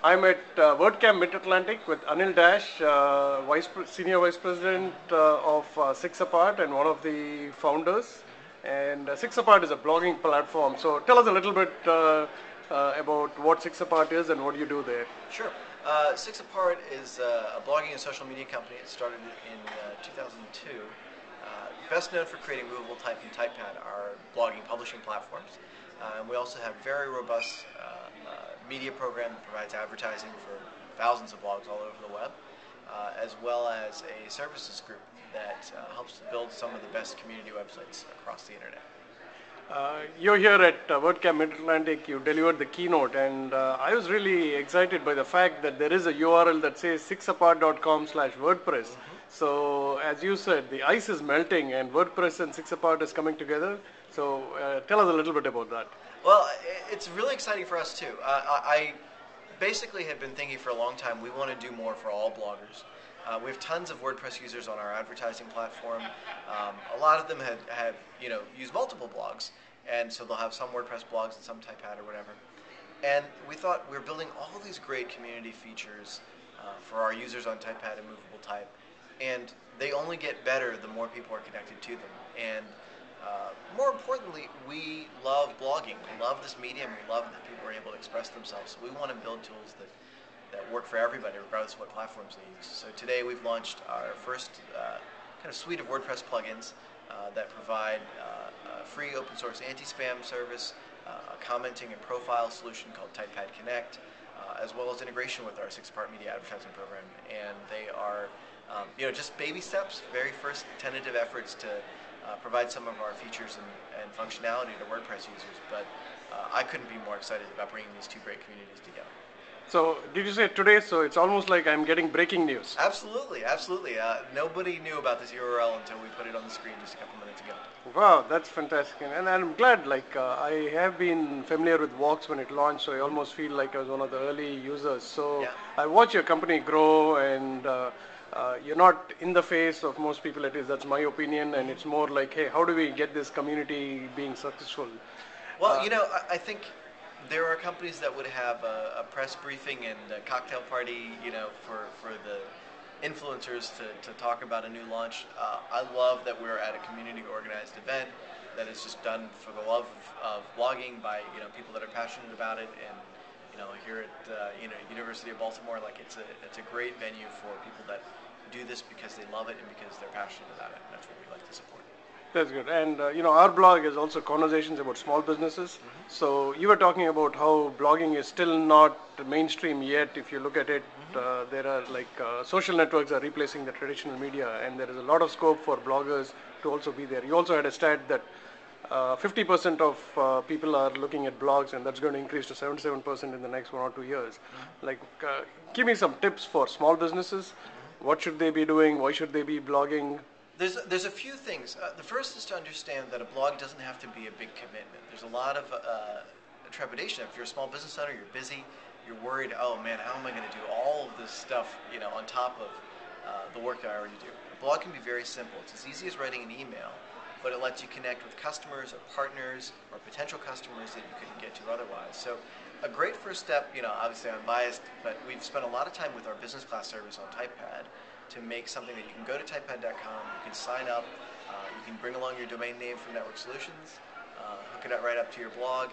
I'm at WordCamp Mid-Atlantic with Anil Dash, Senior Vice President of Six Apart and one of the founders. And Six Apart is a blogging platform. So tell us a little bit about what Six Apart is and what you do there. Sure. Six Apart is a blogging and social media company. It started in 2002. Best known for creating movable type and typepad, our blogging publishing platforms. And we also have very robust media program that provides advertising for thousands of blogs all over the web, as well as a services group that helps to build some of the best community websites across the internet. You're here at WordCamp Mid-Atlantic. You delivered the keynote, and I was really excited by the fact that there is a URL that says sixapart.com/WordPress. So, as you said, the ice is melting, and WordPress and Six Apart is coming together. So, tell us a little bit about that. Well, it's really exciting for us too. I basically have been thinking for a long time we want to do more for all bloggers. We have tons of WordPress users on our advertising platform. A lot of them have used multiple blogs, and so they'll have some WordPress blogs and some typepad or whatever. And we thought we were building all these great community features for our users on typepad and movable type, and they only get better the more people are connected to them. And more importantly, we love blogging. We love this medium. We love that people are able to express themselves. So we want to build tools that work for everybody, regardless of what platforms they use. So today we've launched our first kind of suite of WordPress plugins that provide a free open source anti-spam service, a commenting and profile solution called Typepad Connect, as well as integration with our Six-Part media advertising program. And they are just baby steps, very first tentative efforts to provide some of our features and functionality to WordPress users. But I couldn't be more excited about bringing these two great communities together. So, did you say today? So, it's almost like I'm getting breaking news. Absolutely, absolutely. Nobody knew about this URL until we put it on the screen just a couple minutes ago. Wow, that's fantastic. And I'm glad, I have been familiar with Vox when it launched, so I almost feel like I was one of the early users. So, Yeah. I watch your company grow, and you're not in the face of most people, at least that's my opinion, and it's more like, hey, how do we get this community being successful? Well, I think there are companies that would have a press briefing and a cocktail party, for the influencers to talk about a new launch. I love that we're at a community organized event that is just done for the love of blogging by people that are passionate about it. And here at University of Baltimore, it's a great venue for people that do this because they love it and because they're passionate about it. And that's what we like to support. That's good. And our blog is also conversations about small businesses. So you were talking about how blogging is still not mainstream yet. If you look at it, there are social networks are replacing the traditional media, and there is a lot of scope for bloggers to also be there. You also had a stat that 50% of people are looking at blogs, and that's going to increase to 77% in the next 1 or 2 years. Give me some tips for small businesses. What should they be doing? Why should they be blogging? There's a few things. The first is to understand that a blog doesn't have to be a big commitment. There's a lot of trepidation. If you're a small business owner, you're busy, you're worried, oh man, how am I going to do all of this stuff on top of the work that I already do. A blog can be very simple. It's as easy as writing an email, but it lets you connect with customers or partners or potential customers that you couldn't get to otherwise. So a great first step, obviously I'm biased, but we've spent a lot of time with our business class service on Typepad to make something that you can go to typepad.com, you can sign up, you can bring along your domain name from Network Solutions, hook it up right up to your blog,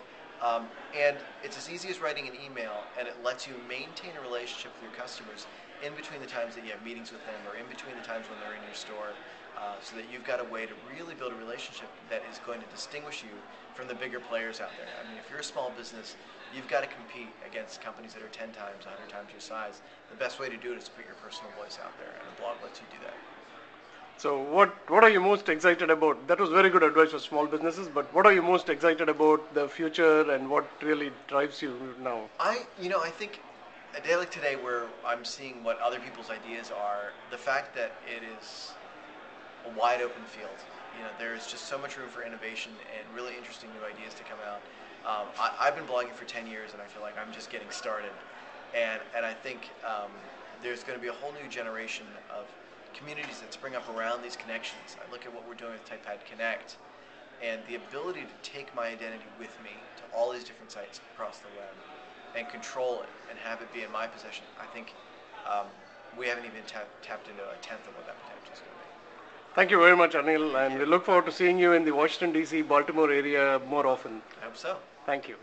and it's as easy as writing an email, and it lets you maintain a relationship with your customers in between the times that you have meetings with them or in between the times when they're in your store, so that you've got a way to really build a relationship that is going to distinguish you from the bigger players out there. I mean, if you're a small business, you've got to compete against companies that are 10 times, 100 times your size. The best way to do it is to put your personal voice out there, and a blog lets you do that. So what are you most excited about? That was very good advice for small businesses, but what are you most excited about the future, and what really drives you now? I think a day like today where I'm seeing what other people's ideas are, the fact that it is a wide open field. There's just so much room for innovation and really interesting new ideas to come out. I've been blogging for 10 years, and I feel like I'm just getting started. And I think there's going to be a whole new generation of communities that spring up around these connections. I look at what we're doing with Typepad Connect, and the ability to take my identity with me to all these different sites across the web and control it and have it be in my possession, I think we haven't even tapped into a tenth of what that potential is going to be. Thank you very much, Anil, and we look forward to seeing you in the Washington, D.C., Baltimore area more often. I hope so. Thank you.